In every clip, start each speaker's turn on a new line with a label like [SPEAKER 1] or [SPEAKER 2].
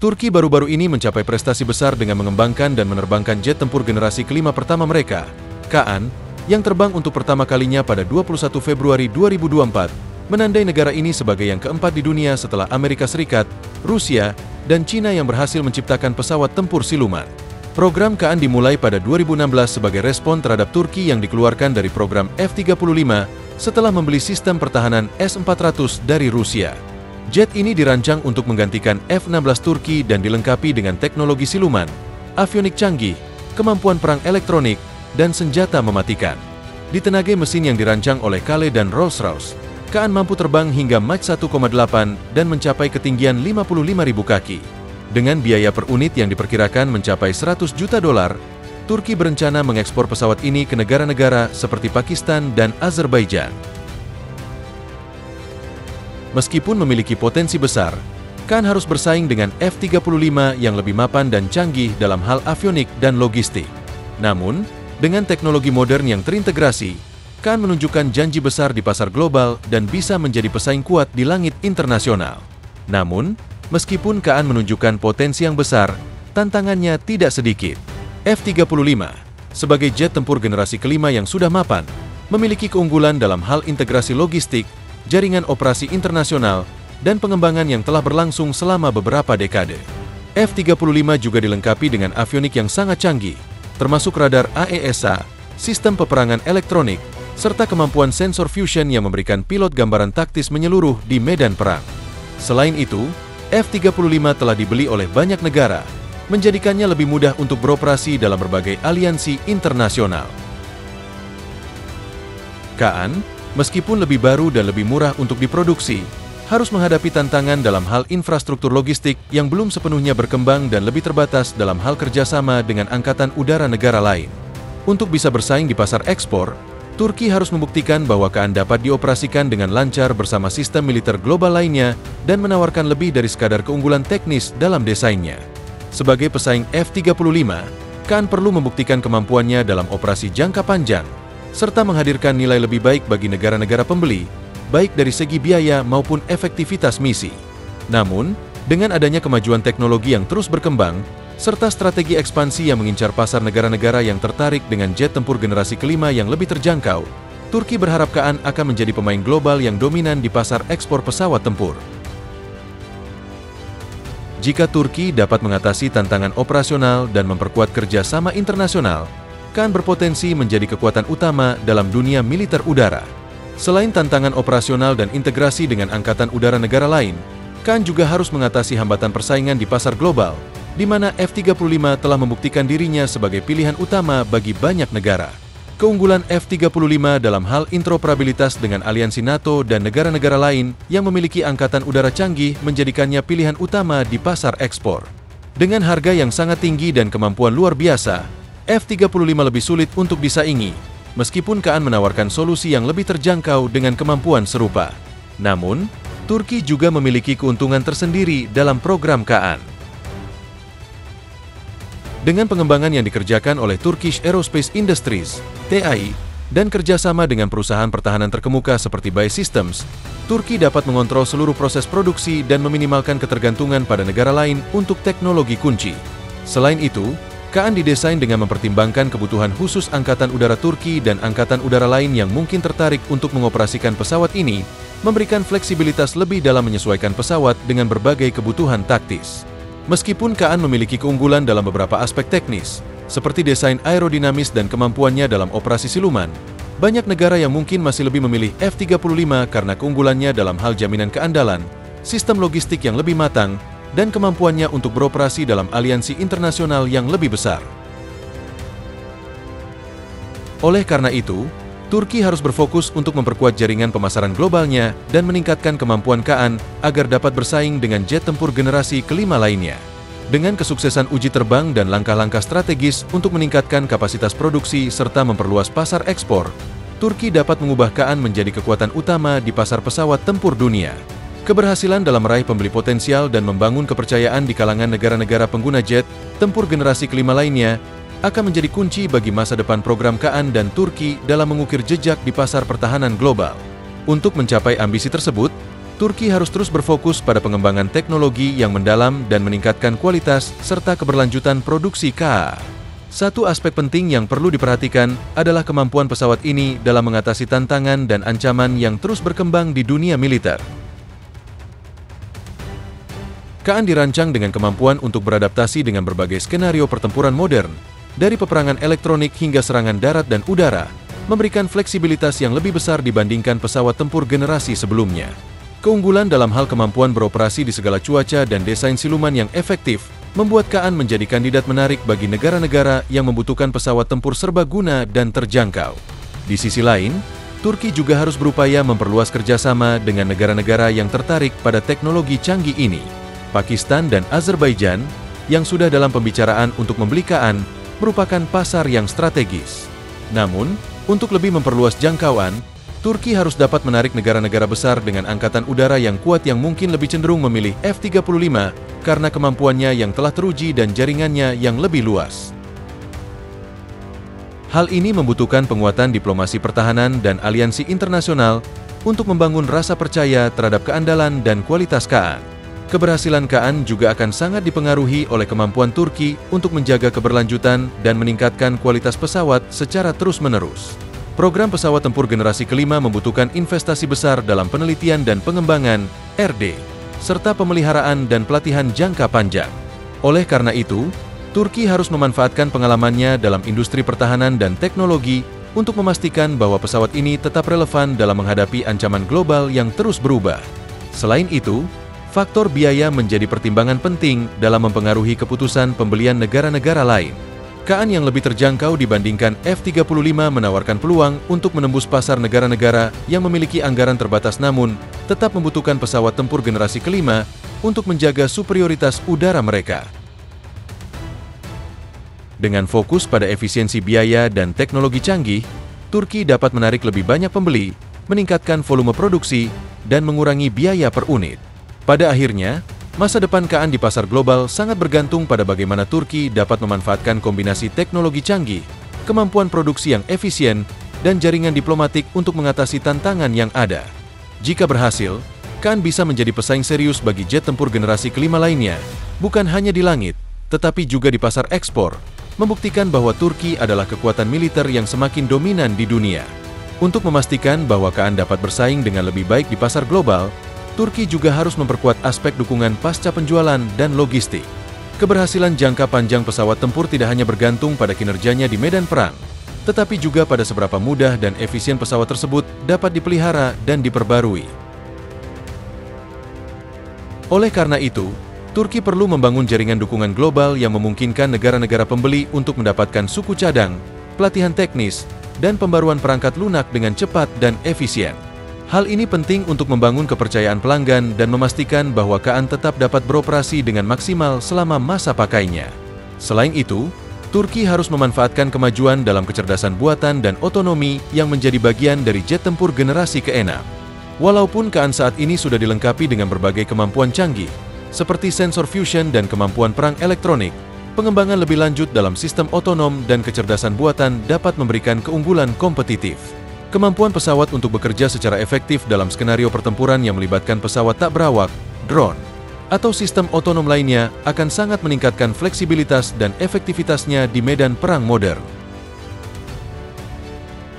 [SPEAKER 1] Turki baru-baru ini mencapai prestasi besar dengan mengembangkan dan menerbangkan jet tempur generasi kelima pertama mereka, Kaan, yang terbang untuk pertama kalinya pada 21 Februari 2024, menandai negara ini sebagai yang keempat di dunia setelah Amerika Serikat, Rusia, dan Cina yang berhasil menciptakan pesawat tempur siluman. Program Kaan dimulai pada 2016 sebagai respon terhadap Turki yang dikeluarkan dari program F-35 setelah membeli sistem pertahanan S-400 dari Rusia. Jet ini dirancang untuk menggantikan F-16 Turki dan dilengkapi dengan teknologi siluman, avionik canggih, kemampuan perang elektronik, dan senjata mematikan. Ditenagai mesin yang dirancang oleh Kale dan Rolls-Royce, Kaan mampu terbang hingga Mach 1,8 dan mencapai ketinggian 55.000 kaki. Dengan biaya per unit yang diperkirakan mencapai 100 juta dolar, Turki berencana mengekspor pesawat ini ke negara-negara seperti Pakistan dan Azerbaijan. Meskipun memiliki potensi besar, Kaan harus bersaing dengan F-35 yang lebih mapan dan canggih dalam hal avionik dan logistik. Namun, dengan teknologi modern yang terintegrasi, Kaan menunjukkan janji besar di pasar global dan bisa menjadi pesaing kuat di langit internasional. Namun, meskipun Kaan menunjukkan potensi yang besar, tantangannya tidak sedikit. F-35, sebagai jet tempur generasi kelima yang sudah mapan, memiliki keunggulan dalam hal integrasi logistik, jaringan operasi internasional, dan pengembangan yang telah berlangsung selama beberapa dekade. F-35 juga dilengkapi dengan avionik yang sangat canggih, termasuk radar AESA, sistem peperangan elektronik, serta kemampuan sensor fusion yang memberikan pilot gambaran taktis menyeluruh di medan perang. Selain itu, F-35 telah dibeli oleh banyak negara, menjadikannya lebih mudah untuk beroperasi dalam berbagai aliansi internasional. Kaan, meskipun lebih baru dan lebih murah untuk diproduksi, harus menghadapi tantangan dalam hal infrastruktur logistik yang belum sepenuhnya berkembang dan lebih terbatas dalam hal kerjasama dengan angkatan udara negara lain. Untuk bisa bersaing di pasar ekspor, Turki harus membuktikan bahwa Kaan dapat dioperasikan dengan lancar bersama sistem militer global lainnya dan menawarkan lebih dari sekadar keunggulan teknis dalam desainnya. Sebagai pesaing F-35, Kaan perlu membuktikan kemampuannya dalam operasi jangka panjang, serta menghadirkan nilai lebih baik bagi negara-negara pembeli, baik dari segi biaya maupun efektivitas misi. Namun, dengan adanya kemajuan teknologi yang terus berkembang, serta strategi ekspansi yang mengincar pasar negara-negara yang tertarik dengan jet tempur generasi kelima yang lebih terjangkau, Turki berharap Kaan akan menjadi pemain global yang dominan di pasar ekspor pesawat tempur. Jika Turki dapat mengatasi tantangan operasional dan memperkuat kerjasama internasional, Kaan berpotensi menjadi kekuatan utama dalam dunia militer udara. Selain tantangan operasional dan integrasi dengan angkatan udara negara lain, Kaan juga harus mengatasi hambatan persaingan di pasar global, di mana F-35 telah membuktikan dirinya sebagai pilihan utama bagi banyak negara. Keunggulan F-35 dalam hal interoperabilitas dengan aliansi NATO dan negara-negara lain yang memiliki angkatan udara canggih menjadikannya pilihan utama di pasar ekspor. Dengan harga yang sangat tinggi dan kemampuan luar biasa, F-35 lebih sulit untuk disaingi, meskipun Kaan menawarkan solusi yang lebih terjangkau dengan kemampuan serupa. Namun, Turki juga memiliki keuntungan tersendiri dalam program Kaan. Dengan pengembangan yang dikerjakan oleh Turkish Aerospace Industries, TAI, dan kerjasama dengan perusahaan pertahanan terkemuka seperti BAE Systems, Turki dapat mengontrol seluruh proses produksi dan meminimalkan ketergantungan pada negara lain untuk teknologi kunci. Selain itu, Kaan didesain dengan mempertimbangkan kebutuhan khusus Angkatan Udara Turki dan Angkatan Udara lain yang mungkin tertarik untuk mengoperasikan pesawat ini, memberikan fleksibilitas lebih dalam menyesuaikan pesawat dengan berbagai kebutuhan taktis. Meskipun Kaan memiliki keunggulan dalam beberapa aspek teknis, seperti desain aerodinamis dan kemampuannya dalam operasi siluman, banyak negara yang mungkin masih lebih memilih F-35 karena keunggulannya dalam hal jaminan keandalan, sistem logistik yang lebih matang, dan kemampuannya untuk beroperasi dalam aliansi internasional yang lebih besar. Oleh karena itu, Turki harus berfokus untuk memperkuat jaringan pemasaran globalnya dan meningkatkan kemampuan Kaan agar dapat bersaing dengan jet tempur generasi kelima lainnya. Dengan kesuksesan uji terbang dan langkah-langkah strategis untuk meningkatkan kapasitas produksi serta memperluas pasar ekspor, Turki dapat mengubah Kaan menjadi kekuatan utama di pasar pesawat tempur dunia. Keberhasilan dalam meraih pembeli potensial dan membangun kepercayaan di kalangan negara-negara pengguna jet tempur generasi kelima lainnya akan menjadi kunci bagi masa depan program Kaan dan Turki dalam mengukir jejak di pasar pertahanan global. Untuk mencapai ambisi tersebut, Turki harus terus berfokus pada pengembangan teknologi yang mendalam dan meningkatkan kualitas serta keberlanjutan produksi KA. Satu aspek penting yang perlu diperhatikan adalah kemampuan pesawat ini dalam mengatasi tantangan dan ancaman yang terus berkembang di dunia militer. KA dirancang dengan kemampuan untuk beradaptasi dengan berbagai skenario pertempuran modern, dari peperangan elektronik hingga serangan darat dan udara, memberikan fleksibilitas yang lebih besar dibandingkan pesawat tempur generasi sebelumnya. Keunggulan dalam hal kemampuan beroperasi di segala cuaca dan desain siluman yang efektif membuat KA menjadi kandidat menarik bagi negara-negara yang membutuhkan pesawat tempur serbaguna dan terjangkau. Di sisi lain, Turki juga harus berupaya memperluas kerjasama dengan negara-negara yang tertarik pada teknologi canggih ini. Pakistan dan Azerbaijan, yang sudah dalam pembicaraan untuk membeli KA, merupakan pasar yang strategis. Namun, untuk lebih memperluas jangkauan, Turki harus dapat menarik negara-negara besar dengan angkatan udara yang kuat yang mungkin lebih cenderung memilih F-35 karena kemampuannya yang telah teruji dan jaringannya yang lebih luas. Hal ini membutuhkan penguatan diplomasi pertahanan dan aliansi internasional untuk membangun rasa percaya terhadap keandalan dan kualitas KA. Keberhasilan KA juga akan sangat dipengaruhi oleh kemampuan Turki untuk menjaga keberlanjutan dan meningkatkan kualitas pesawat secara terus-menerus. Program pesawat tempur generasi kelima membutuhkan investasi besar dalam penelitian dan pengembangan, RD, serta pemeliharaan dan pelatihan jangka panjang. Oleh karena itu, Turki harus memanfaatkan pengalamannya dalam industri pertahanan dan teknologi untuk memastikan bahwa pesawat ini tetap relevan dalam menghadapi ancaman global yang terus berubah. Selain itu, faktor biaya menjadi pertimbangan penting dalam mempengaruhi keputusan pembelian negara-negara lain. KA yang lebih terjangkau dibandingkan F-35 menawarkan peluang untuk menembus pasar negara-negara yang memiliki anggaran terbatas namun tetap membutuhkan pesawat tempur generasi kelima untuk menjaga superioritas udara mereka. Dengan fokus pada efisiensi biaya dan teknologi canggih, Turki dapat menarik lebih banyak pembeli, meningkatkan volume produksi, dan mengurangi biaya per unit. Pada akhirnya, masa depan KA di pasar global sangat bergantung pada bagaimana Turki dapat memanfaatkan kombinasi teknologi canggih, kemampuan produksi yang efisien, dan jaringan diplomatik untuk mengatasi tantangan yang ada. Jika berhasil, KA bisa menjadi pesaing serius bagi jet tempur generasi kelima lainnya, bukan hanya di langit, tetapi juga di pasar ekspor, membuktikan bahwa Turki adalah kekuatan militer yang semakin dominan di dunia. Untuk memastikan bahwa KA dapat bersaing dengan lebih baik di pasar global, Turki juga harus memperkuat aspek dukungan pasca penjualan dan logistik. Keberhasilan jangka panjang pesawat tempur tidak hanya bergantung pada kinerjanya di medan perang, tetapi juga pada seberapa mudah dan efisien pesawat tersebut dapat dipelihara dan diperbarui. Oleh karena itu, Turki perlu membangun jaringan dukungan global yang memungkinkan negara-negara pembeli untuk mendapatkan suku cadang, pelatihan teknis, dan pembaruan perangkat lunak dengan cepat dan efisien. Hal ini penting untuk membangun kepercayaan pelanggan dan memastikan bahwa KA tetap dapat beroperasi dengan maksimal selama masa pakainya. Selain itu, Turki harus memanfaatkan kemajuan dalam kecerdasan buatan dan otonomi yang menjadi bagian dari jet tempur generasi ke-6. Walaupun KA saat ini sudah dilengkapi dengan berbagai kemampuan canggih, seperti sensor fusion dan kemampuan perang elektronik, pengembangan lebih lanjut dalam sistem otonom dan kecerdasan buatan dapat memberikan keunggulan kompetitif. Kemampuan pesawat untuk bekerja secara efektif dalam skenario pertempuran yang melibatkan pesawat tak berawak, drone, atau sistem otonom lainnya akan sangat meningkatkan fleksibilitas dan efektivitasnya di medan perang modern.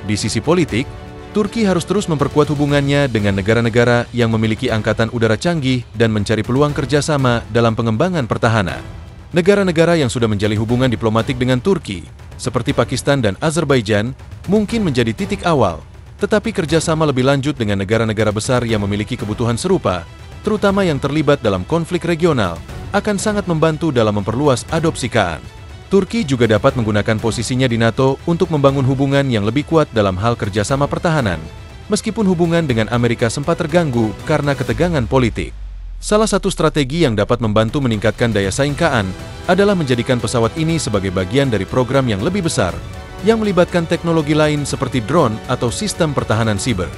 [SPEAKER 1] Di sisi politik, Turki harus terus memperkuat hubungannya dengan negara-negara yang memiliki angkatan udara canggih dan mencari peluang kerjasama dalam pengembangan pertahanan. Negara-negara yang sudah menjalin hubungan diplomatik dengan Turki, seperti Pakistan dan Azerbaijan, mungkin menjadi titik awal, tetapi kerjasama lebih lanjut dengan negara-negara besar yang memiliki kebutuhan serupa, terutama yang terlibat dalam konflik regional, akan sangat membantu dalam memperluas adopsi KA. Turki juga dapat menggunakan posisinya di NATO untuk membangun hubungan yang lebih kuat dalam hal kerjasama pertahanan, meskipun hubungan dengan Amerika sempat terganggu karena ketegangan politik. Salah satu strategi yang dapat membantu meningkatkan daya saing KA adalah menjadikan pesawat ini sebagai bagian dari program yang lebih besar, yang melibatkan teknologi lain seperti drone atau sistem pertahanan siber.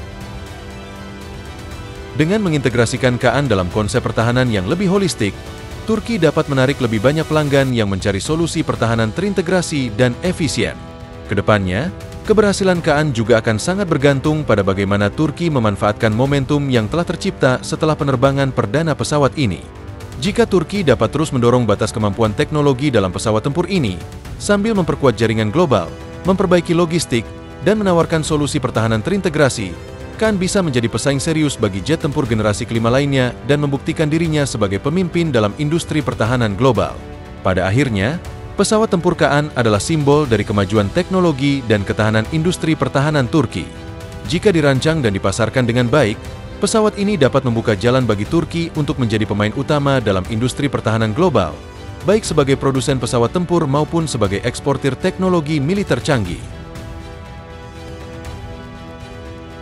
[SPEAKER 1] Dengan mengintegrasikan KA dalam konsep pertahanan yang lebih holistik, Turki dapat menarik lebih banyak pelanggan yang mencari solusi pertahanan terintegrasi dan efisien. Kedepannya, Keberhasilan KAAN juga akan sangat bergantung pada bagaimana Turki memanfaatkan momentum yang telah tercipta setelah penerbangan perdana pesawat ini. Jika Turki dapat terus mendorong batas kemampuan teknologi dalam pesawat tempur ini, sambil memperkuat jaringan global, memperbaiki logistik, dan menawarkan solusi pertahanan terintegrasi, KAAN bisa menjadi pesaing serius bagi jet tempur generasi kelima lainnya dan membuktikan dirinya sebagai pemimpin dalam industri pertahanan global. Pada akhirnya, pesawat tempur KAAN adalah simbol dari kemajuan teknologi dan ketahanan industri pertahanan Turki. Jika dirancang dan dipasarkan dengan baik, pesawat ini dapat membuka jalan bagi Turki untuk menjadi pemain utama dalam industri pertahanan global, baik sebagai produsen pesawat tempur maupun sebagai eksportir teknologi militer canggih.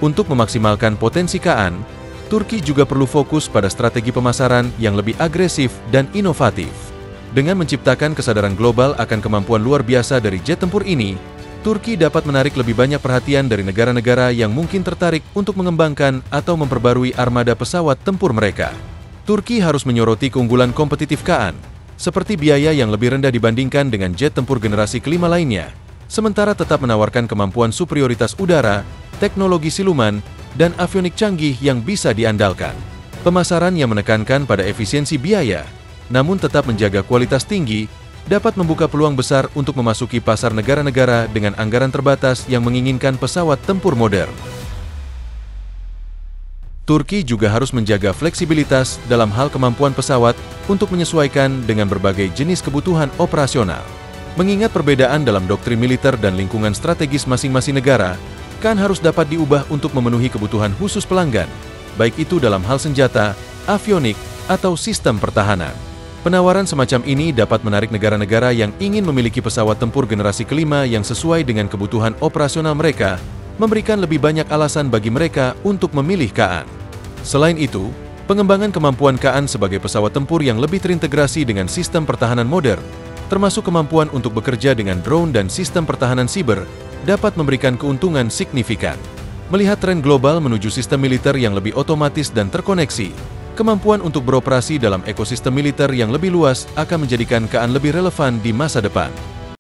[SPEAKER 1] Untuk memaksimalkan potensi KAAN, Turki juga perlu fokus pada strategi pemasaran yang lebih agresif dan inovatif. Dengan menciptakan kesadaran global akan kemampuan luar biasa dari jet tempur ini, Turki dapat menarik lebih banyak perhatian dari negara-negara yang mungkin tertarik untuk mengembangkan atau memperbarui armada pesawat tempur mereka. Turki harus menyoroti keunggulan kompetitif KAAN, seperti biaya yang lebih rendah dibandingkan dengan jet tempur generasi kelima lainnya, sementara tetap menawarkan kemampuan superioritas udara, teknologi siluman, dan avionik canggih yang bisa diandalkan. Pemasaran yang menekankan pada efisiensi biaya, namun tetap menjaga kualitas tinggi, dapat membuka peluang besar untuk memasuki pasar negara-negara dengan anggaran terbatas yang menginginkan pesawat tempur modern. Turki juga harus menjaga fleksibilitas dalam hal kemampuan pesawat untuk menyesuaikan dengan berbagai jenis kebutuhan operasional. Mengingat perbedaan dalam doktrin militer dan lingkungan strategis masing-masing negara, KAAN harus dapat diubah untuk memenuhi kebutuhan khusus pelanggan, baik itu dalam hal senjata, avionik, atau sistem pertahanan. Penawaran semacam ini dapat menarik negara-negara yang ingin memiliki pesawat tempur generasi kelima yang sesuai dengan kebutuhan operasional mereka, memberikan lebih banyak alasan bagi mereka untuk memilih KAAN. Selain itu, pengembangan kemampuan KAAN sebagai pesawat tempur yang lebih terintegrasi dengan sistem pertahanan modern, termasuk kemampuan untuk bekerja dengan drone dan sistem pertahanan siber, dapat memberikan keuntungan signifikan. Melihat tren global menuju sistem militer yang lebih otomatis dan terkoneksi, kemampuan untuk beroperasi dalam ekosistem militer yang lebih luas akan menjadikan KAAN lebih relevan di masa depan.